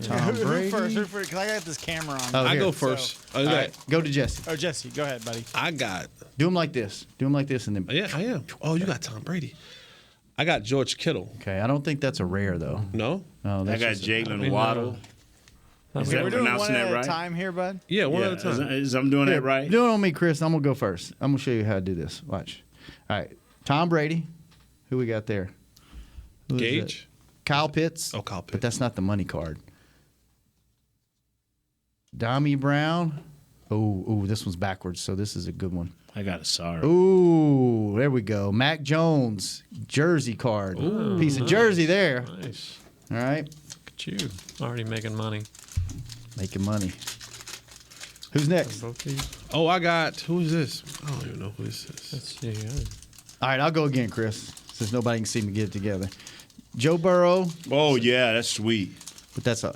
Tom Brady. Who first? Because I got this camera on. Oh, I here. go first. All right, go to Jesse. Oh, Jesse, go ahead, buddy. I got. Do them like this. Do them like this, and then. Yeah, I am. Oh, you got Tom Brady. I got George Kittle. Okay, I don't think that's a rare though. No? Oh, I that's got just Jalen Waddle. Is that We're doing one pronouncing at that a right? time here, bud. Yeah, one at a time. Is I'm doing that right? Do it on me, Chris. I'm gonna go first. I'm gonna show you how to do this. Watch. All right, Tom Brady. Who we got there? Who is Gage? it? Kyle Pitts. Oh, Kyle Pitts. But that's not the money card. Dommy Brown. Oh, this one's backwards, so this is a good one. I got a sorry. Ooh, there we go. Mac Jones, jersey card. Piece of jersey there. Nice. All right. Look at you. Already making money. Making money. Who's next? Both these. Oh, I got. Who is this? I don't even know who this is. Let's see. All right, I'll go again, Chris, since nobody can seem to get it together. Joe Burrow, Oh yeah, that's sweet. but that's a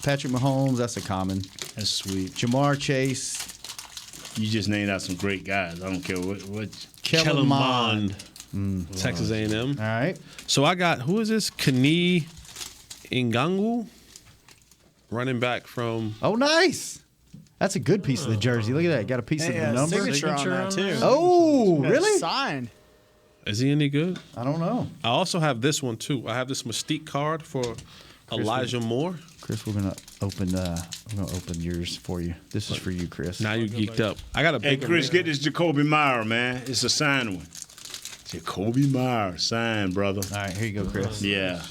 Patrick Mahomes. That's a common. That's sweet. Jamar Chase, You just named out some great guys. I don't care what. Kellen Mond. Texas A&M. All right. So I got, who is this? Kani Ngannou, running back from. Oh, nice. That's a good piece of the jersey. Look at that. Got a piece of the number. Signature on that, too. Oh, Got it really? Signed. Is he any good? I don't know. I also have this one too. I have this Mystique card for Elijah Moore. Chris, we're gonna open yours for you. This is for you, Chris. Now you geeked up. I got a Hey, big Chris, one. get this Jacoby Meyer, man. It's a signed one. Jacoby Meyer, signed, brother. All right, here you go, Chris. Yeah.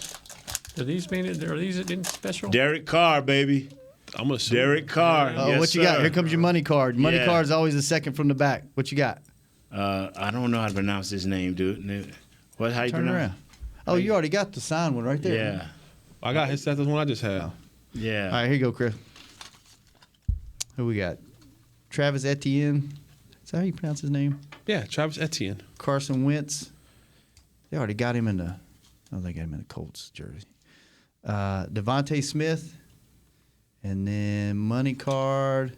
Are these anything special? Derek Carr, baby. I'm gonna assume. Derek Carr. Oh, yes, what you sir. got? Here comes your money card. Money Yeah. card is always the second from the back. What you got? I don't know how to pronounce his name, dude. How you Turn pronounce? around. Oh, you already got the signed one right there. Yeah. I got his. That's the one I just had. Yeah. All right, here you go, Chris. Who we got? Travis Etienne. Is that how you pronounce his name? Yeah, Travis Etienne. Carson Wentz. They already got him in the. Oh, they got him in the Colts jersey. Devontae Smith, and then money card.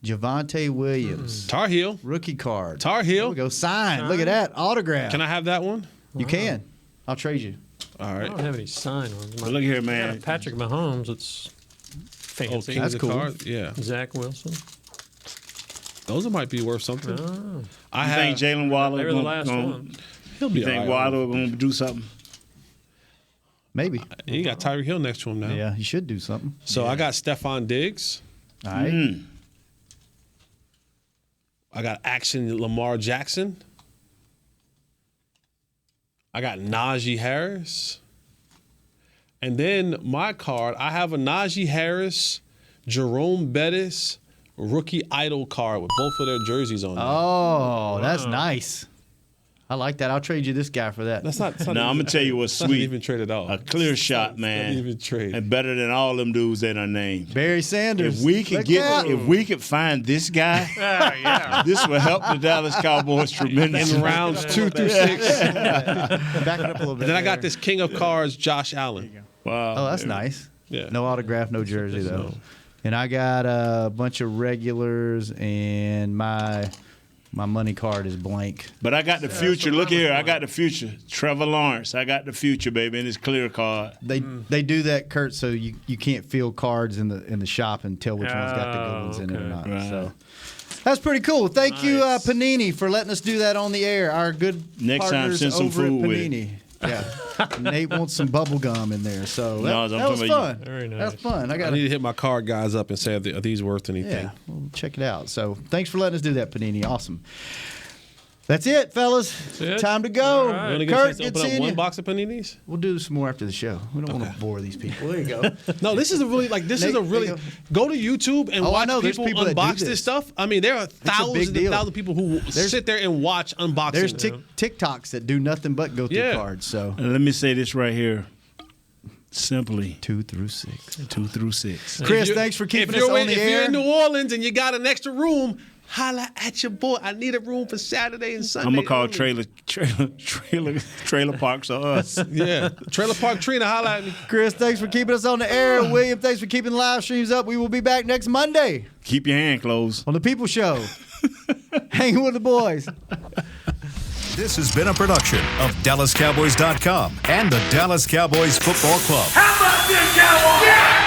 Javonte Williams. Tar Heel. Rookie card. Tar There Heel. we go. Signed. Look at that. Autograph. Can I have that one? You can. I'll trade you. All I right. don't have any sign ones. Look here, I man. got Patrick Mahomes. It's fancy. Kings That's of cool. Cards. Yeah. Zach Wilson. Those might be worth something. Oh. I You think have. Jalen Waddle They were the gonna- last one. He'll be You think all right. Waddle going to do something? Maybe. You got Tyreek Hill next to him now. Yeah, he should do something. So I got Stephon Diggs. All right. Mm. I got Action Lamar Jackson. I got Najee Harris. And then my card, I have a Najee Harris, Jerome Bettis, rookie idol card with both of their jerseys on there. Oh, that's nice. I like that. I'll trade you this guy for that. That's not. Now, I'm going to tell you what's Not sweet. even traded off. A clear shot, man. Not even trade. And better than all them dudes that are named. Barry Sanders. If we could Look out. if we could find this guy, this will help the Dallas Cowboys tremendously. In rounds 2 through 6. Back it up a little bit. And then I got there. this King of Cards, Josh Allen. Wow. Oh, that's nice. Yeah. No autograph, no jersey, though. And I got a bunch of regulars, and my money card is blank. But I got the future. Look here. I got the future. Trevor Lawrence. I got the future, baby, in his clear card. They do that, Kurt, so you can't feel cards in the shop and tell which one's got the good ones in it or not. Right. So that's pretty cool. Thank you, Panini, for letting us do that on the air. Our good Next time, partners send some over food at with it. Panini. Yeah, Nate wants some bubble gum in there, so No, that I'm was talking about fun. Very nice. That's fun. I I got need to hit my card guys up and say, are these worth anything? yeah, we'll check it out. So thanks for letting us do that, Panini. Awesome. That's it, fellas. it. Time to go. All right. You want to get a Kurt, chance to good open up seeing one you. box of paninis? We'll do some more after the show. We don't want to bore these people. There you go. No, this is a really Nate, there you go to YouTube and Oh, I watch know, there's people people that do unbox this this. stuff. I mean, there are a big thousands and deal. thousands of people who sit there and watch unboxing. There's TikToks that do nothing but go through Yeah. cards. So And let me say this right here. Simply 2 through 6. 2 through 6. Chris, If you're- thanks for keeping if us you're on in, the if air. you're in New Orleans and you got an extra room, holla at your boy. I need a room for Saturday and Sunday. I'm gonna call only. trailer parks or us. Yeah, Trailer Park Trina, holla at me. Chris, thanks for keeping us on the air. William, thanks for keeping the live streams up. We will be back next Monday Keep your hand closed. on The People Show. Hanging with the boys. This has been a production of DallasCowboys.com and the Dallas Cowboys Football Club. How about this, Cowboys? Yeah!